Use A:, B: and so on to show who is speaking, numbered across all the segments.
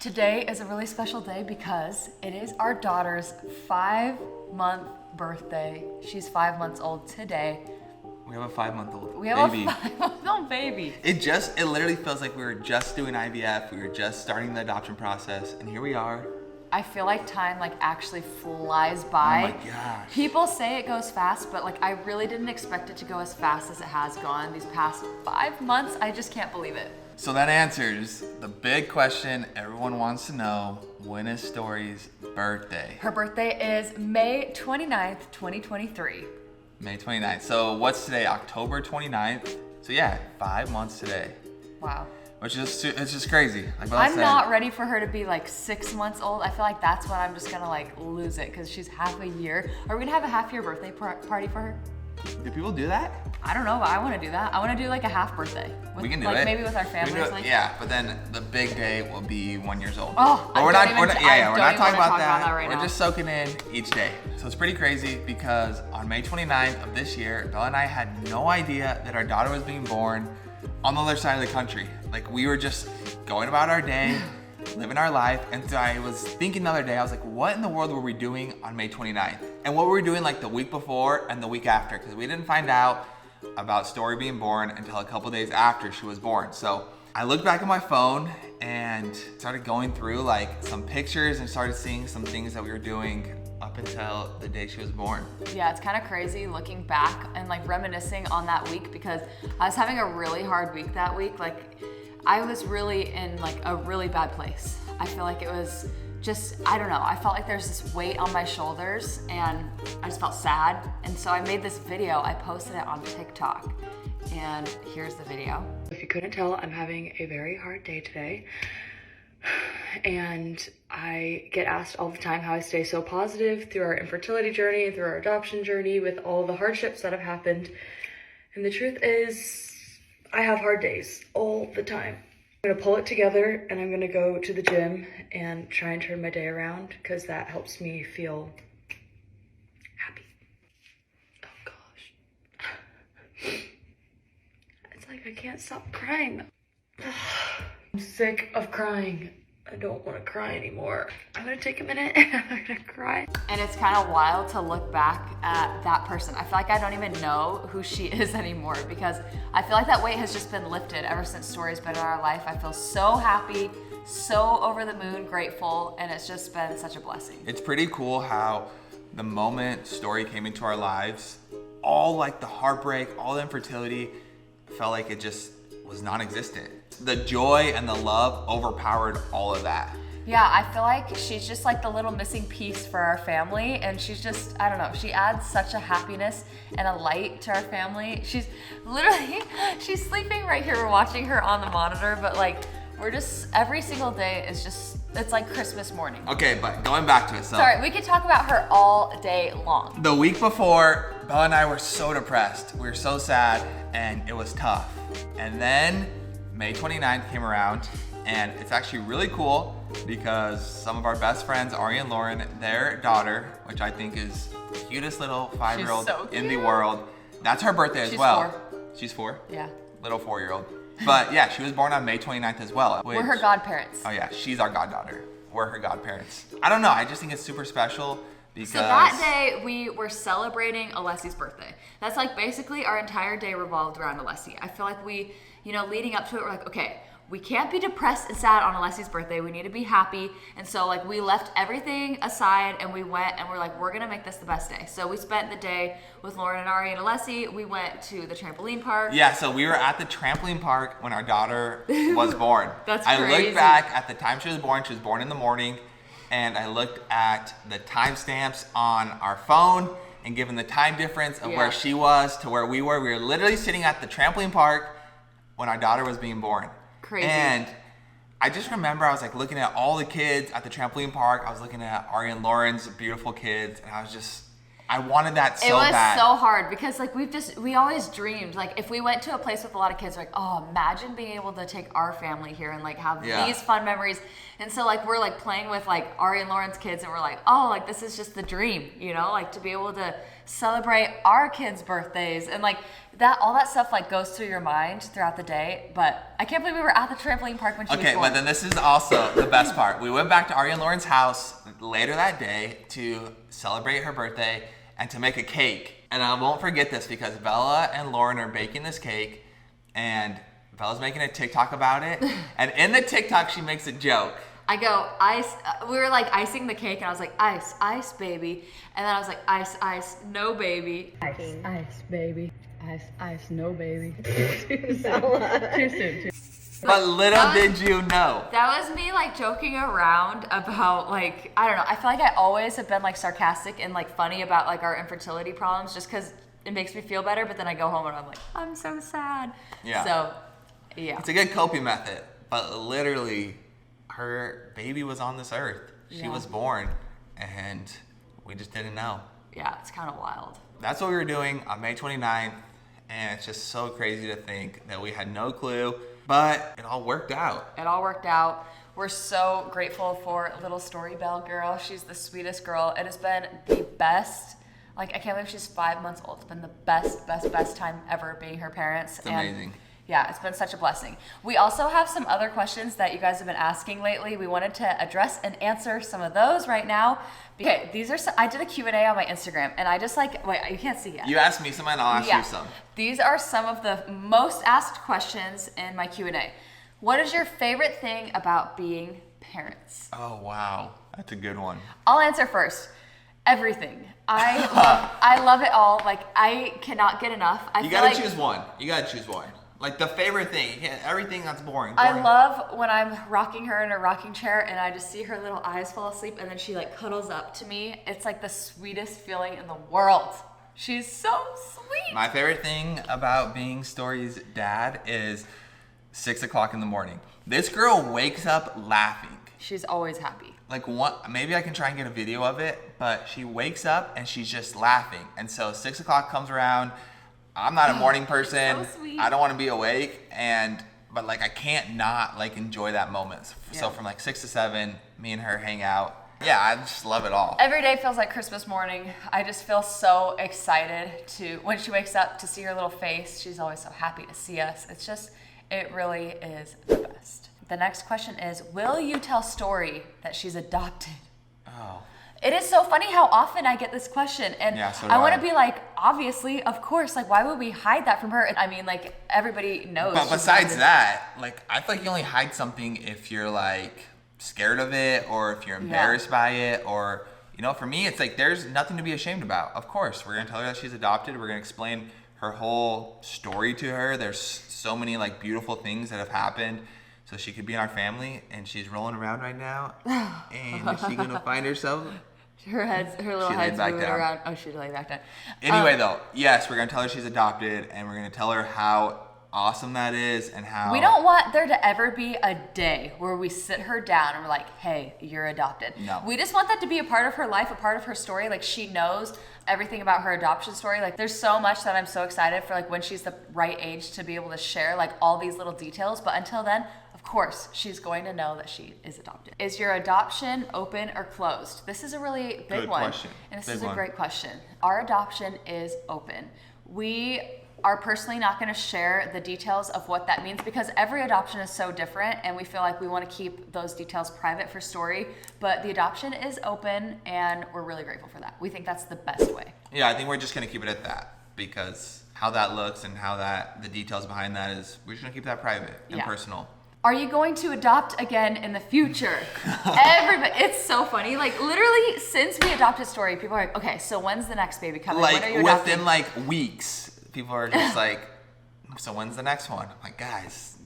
A: Today is a really special day because it is our daughter's 5-month birthday. She's 5 months old today.
B: We have a 5-month-old
A: We have
B: baby.
A: a 5-month-old baby.
B: It literally feels like we were just doing IVF. We were just starting the adoption process, and here we are.
A: I feel like time actually flies by.
B: Oh my gosh.
A: People say it goes fast, but I really didn't expect it to go as fast as it has gone these past 5 months. I just can't believe it.
B: So that answers the big question everyone wants to know. When is Story's birthday?
A: Her birthday is May 29th, 2023.
B: May 29th. So what's today? October 29th. So yeah, 5 months today.
A: Wow.
B: Which is it's just crazy.
A: I'm not ready for her to be 6 months old. I feel like that's when I'm just gonna lose it because she's half a year. Are we gonna have a half year birthday party for her?
B: Do people do that?
A: I don't know, but I want to do that. I want to do a half birthday.
B: We can do it.
A: Maybe with our families.
B: Yeah, but then the big day will be 1 year old.
A: Oh,
B: but we're not talking about that.
A: Right now.
B: We're just soaking in each day. So it's pretty crazy because on May 29th of this year, Dallin and I had no idea that our daughter was being born on the other side of the country. We were just going about our day, living our life. And so I was thinking the other day, I was like, what in the world were we doing on May 29th? And what were we doing the week before and the week after? Because we didn't find out about Story being born until a couple days after she was born. So I looked back at my phone and started going through some pictures and started seeing some things that we were doing up until the day she was born.
A: Yeah, it's kind of crazy looking back and reminiscing on that week because I was having a really hard week that week. I was really in a really bad place. I feel like it was just, I don't know, I felt like there's this weight on my shoulders and I just felt sad. And so I made this video, I posted it on TikTok, and here's the video. If you couldn't tell, I'm having a very hard day today. And I get asked all the time how I stay so positive through our infertility journey, through our adoption journey, with all the hardships that have happened. And the truth is, I have hard days all the time. I'm gonna pull it together and I'm gonna go to the gym and try and turn my day around because that helps me feel happy. Oh gosh. It's I can't stop crying. I'm sick of crying. I don't want to cry anymore. I'm gonna take a minute and I'm gonna cry. And it's kind of wild to look back at that person. I feel like I don't even know who she is anymore because I feel like that weight has just been lifted ever since Story's been in our life. I feel so happy, so over the moon, grateful, and it's just been such a blessing.
B: It's pretty cool how the moment Story came into our lives, all the heartbreak, all the infertility, felt like it just was non-existent. The joy and the love overpowered all of that.
A: Yeah, I feel like she's just the little missing piece for our family, and she's just, I don't know, she adds such a happipiness and a light to our family. She's sleeping right here. We're watching her on the monitor, but we're just, every single day is just, it's like Christmas morning.
B: Okay, but going back to it, so.
A: Sorry, we could talk about her all day long.
B: The week before, Bella and I were so depressed. We were so sad, and it was tough. And then May 29th came around, and it's actually really cool because some of our best friends, Ari and Lauren, their daughter, which I think is the cutest little 5-year-old in the world, that's her birthday as well.
A: 4.
B: She's 4?
A: Yeah.
B: Little 4-year-old. But yeah, she was born on May 29th as well.
A: We're her godparents.
B: Oh yeah, she's our goddaughter. We're her godparents. I don't know, I just think it's super special because...
A: So that day, we were celebrating Alessi's birthday. That's basically our entire day revolved around Alessi. I feel like we, leading up to it, we're okay, we can't be depressed and sad on Alessi's birthday. We need to be happy. And so we left everything aside and we went and we're gonna make this the best day. So we spent the day with Lauren and Ari and Alessi. We went to the trampoline park.
B: Yeah, so we were at the trampoline park when our daughter was born.
A: That's crazy.
B: I looked back at the time she was born in the morning, and I looked at the timestamps on our phone, and given the time difference of where she was to where we were literally sitting at the trampoline park when our daughter was being born.
A: Crazy.
B: And I just remember I was looking at all the kids at the trampoline park. I was looking at Ari and Lauren's beautiful kids, and I was just, I wanted that so
C: It was
B: bad.
C: so hard because like we always dreamed like if we went to a place with a lot of kids, we're like, oh, imagine being able to take our family here and like have these fun memories. And so like we're like playing with like Ari and Lauren's kids, and we're like, oh, like this is just the dream, you know, like to be able to celebrate our kids' birthdays and like that, all that stuff like goes through your mind throughout the day. But I can't believe we were at the trampoline park when she was born.
B: But then this is also the best part. We went back to Ari and Lauren's house later that day to celebrate her birthday and to make a cake. And I won't forget this because Bella and Lauren are baking this cake, and Bella's making a TikTok about it. And in the TikTok, she makes a joke.
C: I go, ice, we were like icing the cake, and I was like, ice, ice, baby. And then I was like, ice, ice, no, baby.
A: Ice, ice, baby. Ice, ice, no, baby. Too soon.
B: But little did you know.
C: That was me like joking around about like, I don't know. I feel like I always have been like sarcastic and like funny about like our infertility problems just because it makes me feel better. But then I go home and I'm like, I'm so sad.
B: Yeah.
C: So, yeah.
B: It's a good coping method. But literally, her baby was on this earth. She was born, and we just didn't know.
C: Yeah, it's kind of wild.
B: That's what we were doing on May 29th. And it's just so crazy to think that we had no clue, but it all worked out.
C: It all worked out. We're so grateful for little Story Bell girl. She's the sweetest girl. It has been the best. Like, I can't believe she's 5 months old. It's been the best time ever being her parents.
B: It's amazing.
C: Yeah, it's been such a blessing. We also have some other questions that you guys have been asking lately. We wanted to address and answer some of those right now. Okay, these are I did a Q&A on my Instagram, and I just like, wait, you can't see yet.
B: You asked me some, and I'll ask you some.
C: These are some of the most asked questions in my Q&A. What is your favorite thing about being parents?
B: Oh, wow. That's a good one.
C: I'll answer first. Everything. I love it all. Like, I cannot get enough.
B: You gotta choose one. You gotta choose one. Like the favorite thing. You can't, everything that's boring.
C: I love when I'm rocking her in a rocking chair and I just see her little eyes fall asleep and then she like cuddles up to me. It's like the sweetest feeling in the world. She's so sweet.
B: My favorite thing about being Story's dad is 6 o'clock in the morning. This girl wakes up laughing.
C: She's always happy.
B: Like maybe I can try and get a video of it, but she wakes up and she's just laughing. And so 6 o'clock comes around. I'm not a morning person.
C: So sweet.
B: I don't want to be awake, but like I can't not like enjoy that moment. So from like 6 to 7, me and her hang out. Yeah, I just love it all.
C: Every day feels like Christmas morning. I just feel so excited when she wakes up to see her little face. She's always so happy to see us. It really is the best. The next question is, will you tell Story that she's adopted?
B: Oh.
C: It is so funny how often I get this question, and
B: so
C: I want to be like, obviously, of course, like, why would we hide that from her? I mean, like, everybody knows.
B: But besides that, like, I feel like you only hide something if you're like scared of it, or if you're embarrassed by it, or, you know, for me, it's like there's nothing to be ashamed about. Of course, we're gonna tell her that she's adopted. We're gonna explain her whole story to her. There's so many like beautiful things that have happened. So she could be in our family, and she's rolling around right now. And is she gonna find herself?
C: Her little head's moving around. Oh, she laid back down.
B: Anyway, though, yes, we're gonna tell her she's adopted, and we're gonna tell her how awesome that is, and how
C: we don't want there to ever be a day where we sit her down and we're like, "Hey, you're adopted."
B: No.
C: We just want that to be a part of her life, a part of her story. Like she knows everything about her adoption story. Like there's so much that I'm so excited for. Like when she's the right age to be able to share like all these little details. But until then, of course, she's going to know that she is adopted. Is your adoption open or closed? This is a really big one.
B: Question.
C: And this is a great question. Our adoption is open. We are personally not going to share the details of what that means because every adoption is so different and we feel like we want to keep those details private for Story. But the adoption is open and we're really grateful for that. We think that's the best way.
B: Yeah, I think we're just going to keep it at that because how that looks and how the details behind that is, we're just going to keep that private and personal.
C: Are you going to adopt again in the future? Everybody, it's so funny. Like literally since we adopted Story, people are like, okay, so when's the next baby coming?
B: Like
C: when are you adopting?
B: within like weeks, people are just like, so when's the next one? I'm like, guys,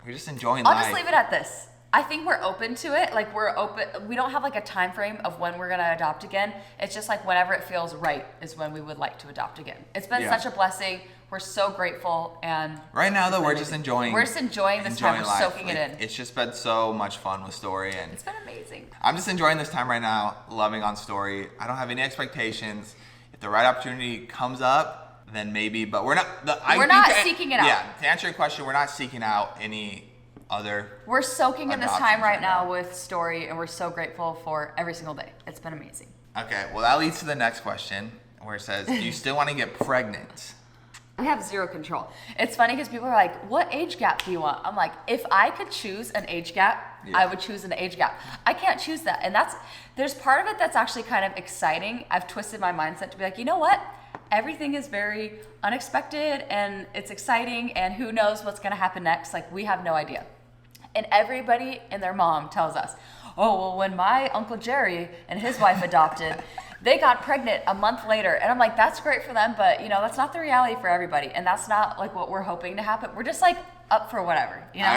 B: we're just enjoying life.
C: I'll just leave it at this. I think we're open to it. Like we're open. We don't have like a time frame of when we're gonna adopt again. It's just like whenever it feels right is when we would like to adopt again. It's been such a blessing. We're so grateful, and
B: right now though we're just enjoying.
C: We're just enjoying this time. We're soaking it in.
B: It's just been so much fun with Story, and
C: it's been amazing.
B: I'm just enjoying this time right now, loving on Story. I don't have any expectations. If the right opportunity comes up, then maybe, but we're not
C: seeking it out.
B: Yeah, to answer your question, we're not seeking out any other.
C: We're soaking in this time right
B: now
C: now with Story, and we're so grateful for every single day. It's been amazing.
B: Okay, well that leads to the next question where it says, do you still want to get pregnant?
C: I have zero control. It's funny because people are like, what age gap do you want? I'm like, if I could choose an age gap, I would choose an age gap. I can't choose that. And there's part of it that's actually kind of exciting. I've twisted my mindset to be like, you know what? Everything is very unexpected and it's exciting and who knows what's gonna happen next? Like, we have no idea. And everybody and their mom tells us, oh, well, when my Uncle Jerry and his wife adopted, they got pregnant a month later. And I'm like, that's great for them, but you know, that's not the reality for everybody. And that's not like what we're hoping to happen. We're just like up for whatever, you know?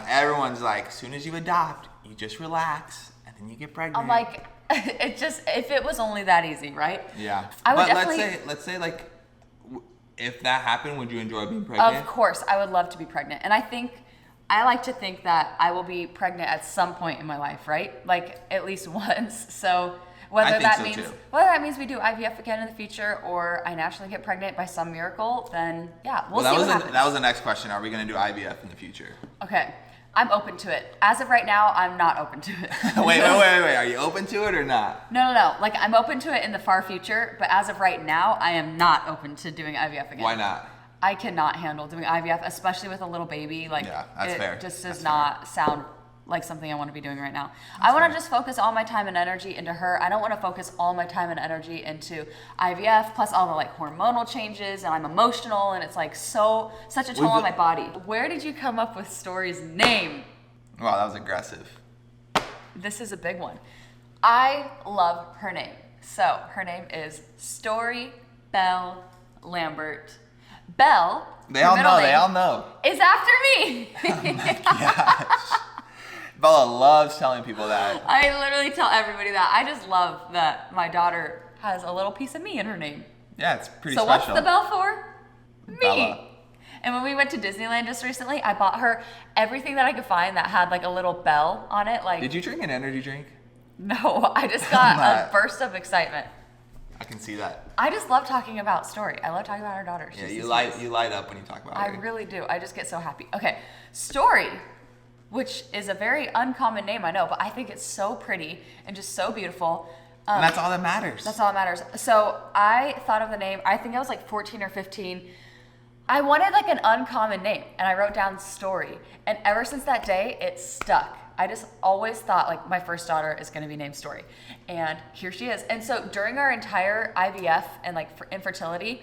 B: Everyone's like, as soon as you adopt, you just relax and then you get pregnant.
C: I'm like, if it was only that easy, right?
B: Yeah.
C: I would
B: let's say like, if that happened, would you enjoy being pregnant?
C: Of course, I would love to be pregnant. And I like to think that I will be pregnant at some point in my life, right? Like at least once. So whether that means we do IVF again in the future or I naturally get pregnant by some miracle, then yeah, we'll see what happens.
B: That was the next question. Are we going to do IVF in the future?
C: Okay. I'm open to it. As of right now, I'm not open to it.
B: Wait. Are you open to it or not?
C: No. Like, I'm open to it in the far future, but as of right now, I am not open to doing IVF again.
B: Why not?
C: I cannot handle doing IVF, especially with a little baby. Like,
B: yeah, that's fair.
C: It just does not sound like something I want to be doing right now. I want to just focus all my time and energy into her. I don't want to focus all my time and energy into IVF, plus all the like hormonal changes, and I'm emotional, and it's like such a toll on my body. Where did you come up with Story's name?
B: Wow, that was aggressive.
C: This is a big one. I love her name. So her name is Story Belle Lambert. Belle,
B: they all know,
C: is after me.
B: Gosh. Bella loves telling people that.
C: I literally tell everybody that. I just love that my daughter has a little piece of me in her name.
B: Yeah, it's pretty
C: special. So what's the bell for? Me.
B: Bella.
C: And when we went to Disneyland just recently, I bought her everything that I could find that had like a little bell on it. Like,
B: did you drink an energy drink?
C: No, I just got a burst of excitement.
B: I can see that.
C: I just love talking about Story. I love talking about our daughter.
B: Yeah, you light up when you talk about her.
C: I really do. I just get so happy. Okay, Story, which is a very uncommon name, I know, but I think it's so pretty and just so beautiful.
B: And that's all that matters.
C: That's all that matters. So I thought of the name, I think I was like 14 or 15. I wanted like an uncommon name, and I wrote down Story. And ever since that day, it stuck. I just always thought like my first daughter is going to be named Story. And here she is. And so during our entire IVF and like for infertility,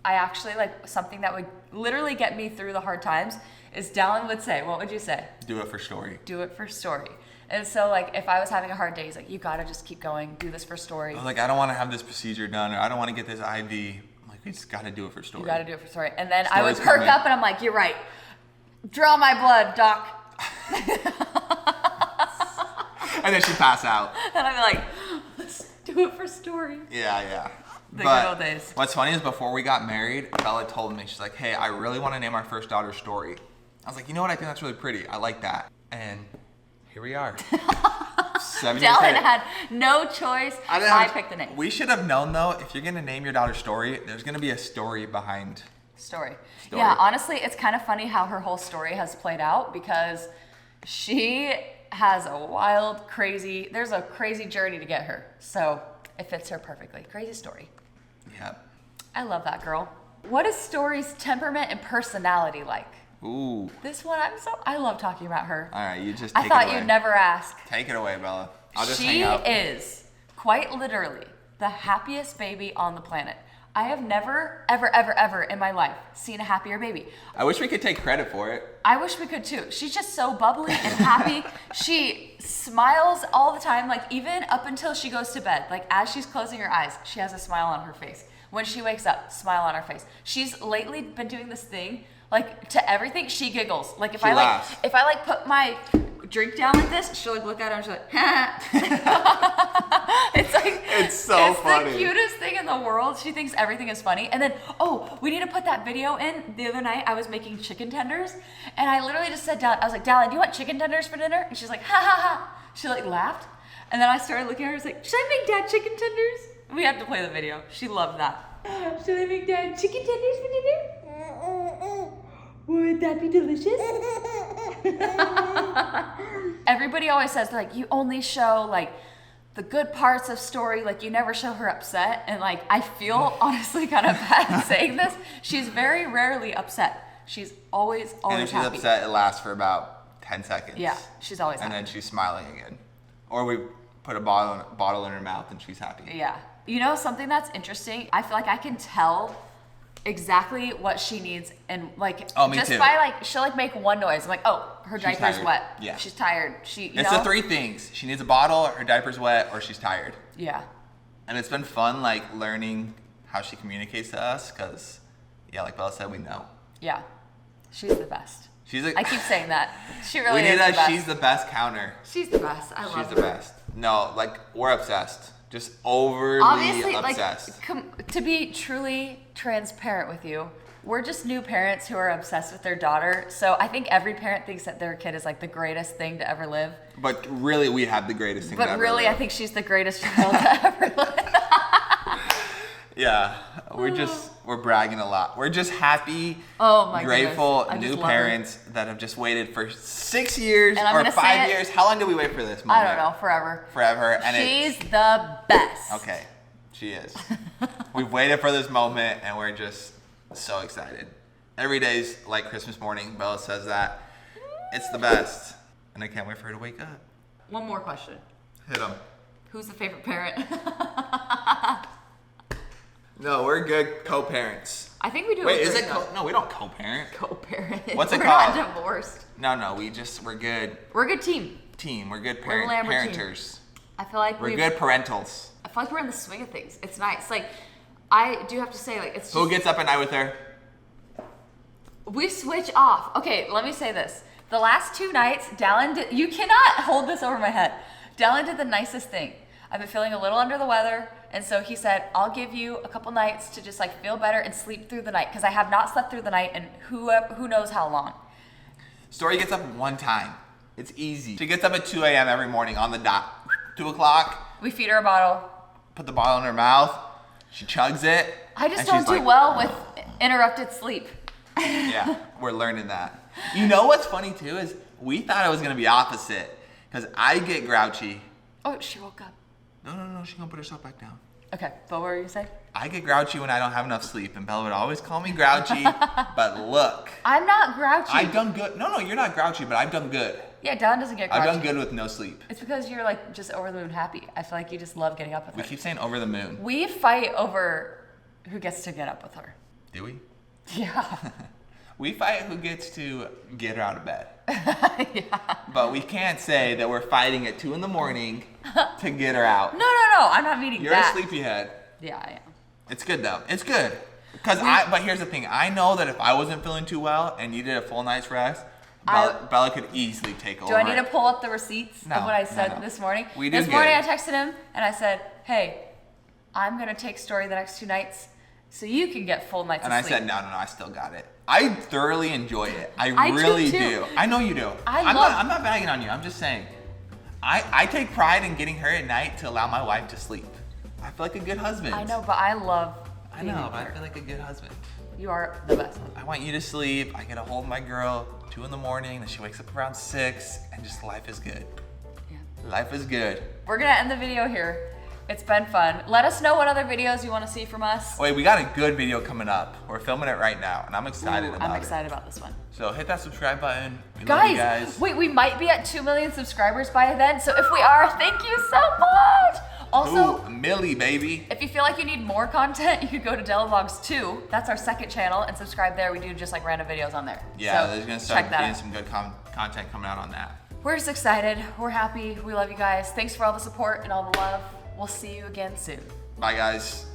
C: I actually like something that would literally get me through the hard times is Dallin would say, what would you say?
B: Do it for Story.
C: Do it for Story. And so like if I was having a hard day, he's like, you got to just keep going. Do this for Story.
B: Like, I don't want to have this procedure done, or I don't want to get this IV. I'm like, we just got to do it for Story.
C: You got to do it for Story. And then I would perk up and I'm like, you're right. Draw my blood, doc.
B: And then she'd pass out.
C: And I'd be like, let's do it for Story.
B: Yeah.
C: The good old days.
B: What's funny is before we got married, Bella told me, she's like, hey, I really want to name our first daughter Story. I was like, you know what? I think that's really pretty. I like that. And here we are. 7 years
C: Dallin
B: later.
C: had no choice. I picked the name.
B: We should have known, though, if you're going to name your daughter Story, there's going to be a story behind
C: Story. Yeah, honestly, it's kind of funny how her whole story has played out because she has a wild, there's a crazy journey to get her. So it fits her perfectly. Crazy story.
B: Yep.
C: I love that girl. What is Story's temperament and personality like?
B: Ooh.
C: This one, I love talking about her.
B: All right, you just take it away.
C: I thought you'd never ask.
B: Take it away, Bella. I'll just hang out.
C: She is quite literally the happiest baby on the planet. I have never, ever in my life seen a happier baby.
B: I wish we could take credit for it.
C: I wish we could too. She's just so bubbly and happy. She smiles all the time, like even up until she goes to bed. Like as she's closing her eyes, she has a smile on her face. When she wakes up, smile on her face. She's lately been doing this thing, like to everything, she giggles. Like if I put my drink down like this, she'll like look at it and she's like, it's so funny. It's the cutest thing in the world. She thinks everything is funny. And then, we need to put that video in. The other night I was making chicken tenders and I literally just said, I was like, Dallin, do you want chicken tenders for dinner? And she's like, ha ha ha. She like laughed. And then I started looking at her, I was like, should I make dad chicken tenders? We have to play the video. She loved that. Should I make Dad chicken tenders for dinner? Would that be delicious? Everybody always says, like, you only show, like, the good parts of Story, like, you never show her upset. And, like, I feel honestly kind of bad saying this. She's very rarely upset. She's always
B: And if she's
C: happy.
B: upset, it lasts for about 10 seconds.
C: Yeah, she's always
B: And
C: happy.
B: then she's smiling again. Or we put a bottle in her mouth and she's happy.
C: Yeah. You know, something that's interesting, I feel like I can tell exactly what she needs, and like
B: Me
C: just
B: too.
C: by like she'll like make one noise. I'm like, oh, her
B: She's
C: diaper's
B: tired.
C: wet.
B: Yeah.
C: She's tired.
B: It's the three things. She needs a bottle, her diaper's wet, or she's tired.
C: Yeah.
B: And it's been fun, like, learning how she communicates to us, because, yeah, like Bella said, we know.
C: Yeah. She's the best. I keep saying that. She really
B: we need
C: is the best.
B: She's the best counter.
C: She's the best. I love her.
B: She's the best. No, like, we're obsessed. Just overly
C: Obviously,
B: obsessed.
C: like, to be truly transparent with you, we're just new parents who are obsessed with their daughter. So I think every parent thinks that their kid is like the greatest thing to ever live.
B: But really, we have the greatest thing to ever
C: But really,
B: live.
C: I think she's the greatest child to ever live.
B: Yeah, we're bragging a lot. We're just happy,
C: Oh my
B: grateful
C: goodness. I
B: new
C: just love
B: parents that have just waited for 6 years
C: And I'm
B: or
C: gonna say
B: 5
C: it-
B: years. How long did we wait for this moment?
C: I don't know, forever.
B: Forever. And
C: She's the best.
B: okay, she is. We've waited for this moment and we're just so excited. Every day's like Christmas morning. Bella says that. It's the best. And I can't wait for her to wake up.
C: One more question.
B: Hit them.
C: Who's the favorite parent?
B: No, we're good co-parents.
C: I think we do.
B: Wait,
C: a
B: is
C: great
B: it
C: job.
B: no, we don't co-parent.
C: Co-parent?
B: What's it
C: We're
B: called?
C: not divorced.
B: No, we're good
C: We're a good team.
B: team. We're good
C: We're a Lambert team.
B: parenters.
C: I feel like
B: We're good parentals.
C: I feel like we're in the swing of things. It's nice. Like, I do have to say, like, it's just,
B: Who gets up at night with her?
C: we switch off. Okay, let me say this. The last 2 nights, Dallin did, you cannot hold this over my head. Dallin did the nicest thing. I've been feeling a little under the weather, and so he said, I'll give you a couple nights to just like feel better and sleep through the night, because I have not slept through the night in who knows how long.
B: Story gets up one time. It's easy. She gets up at 2 a.m. every morning on the dot. 2 o'clock,
C: We feed her a bottle.
B: put the bottle in her mouth. She chugs it.
C: I just
B: and
C: don't
B: she's
C: do
B: like,
C: well with interrupted sleep.
B: Yeah, we're learning that. You know what's funny too is we thought it was gonna be opposite, because I get grouchy.
C: Oh, she woke up.
B: No, she's gonna put herself back down.
C: Okay, but what were you saying?
B: I get grouchy when I don't have enough sleep, and Bella would always call me grouchy. But look,
C: I'm not grouchy.
B: I've done good. No, you're not grouchy, but I've done good.
C: Yeah, Dallin doesn't get grouchy.
B: I've done good with no sleep.
C: It's because you're like just over the moon happy. I feel like you just love getting up with
B: We
C: her.
B: keep saying over the moon.
C: We fight over who gets to get up with her.
B: Do we?
C: Yeah.
B: We fight who gets to get her out of bed.
C: Yeah.
B: But we can't say that we're fighting at 2 a.m. to get her out.
C: No. I'm not meaning
B: You're
C: that.
B: a sleepyhead.
C: Yeah, I am.
B: It's good though. It's good. But here's the thing. I know that if I wasn't feeling too well and needed a full night's rest, Bella could easily take over.
C: Do I need to pull up the receipts
B: No,
C: of what I said
B: no.
C: this morning?
B: We do
C: This morning I
B: good.
C: texted him and I said, hey, I'm going to take Story the next 2 nights so you can get full nights
B: And
C: of
B: I
C: sleep.
B: said, no, I still got it. I thoroughly enjoy it. I
C: I do
B: really
C: too.
B: do. I know you do. I'm not bagging on you. I'm just saying. I take pride in getting her at night to allow my wife to sleep. I feel like a good husband.
C: I know, but I love
B: I
C: being
B: know,
C: with
B: but I
C: her.
B: feel like a good husband.
C: You are the best one.
B: I want you to sleep. I get to hold my girl 2 a.m. Then she wakes up around 6, and just life is good.
C: Yeah.
B: Life is good.
C: We're going to end the video here. It's been fun. Let us know what other videos you want to see from us.
B: Wait, we got a good video coming up. We're filming it right now, and I'm excited
C: Ooh,
B: about it.
C: I'm excited about this one.
B: So hit that subscribe button. We love you guys.
C: Wait, we might be at 2 million subscribers by then. So if we are, thank you so much. Also,
B: Ooh, Millie, baby.
C: if you feel like you need more content, you could go to Della Vlogs 2. That's our second channel, and subscribe there. We do just like random videos on there.
B: Yeah,
C: So
B: there's gonna
C: check
B: start
C: that
B: being
C: out.
B: some good content coming out on that.
C: We're just excited. We're happy. We love you guys. Thanks for all the support and all the love. We'll see you again soon.
B: Bye, guys.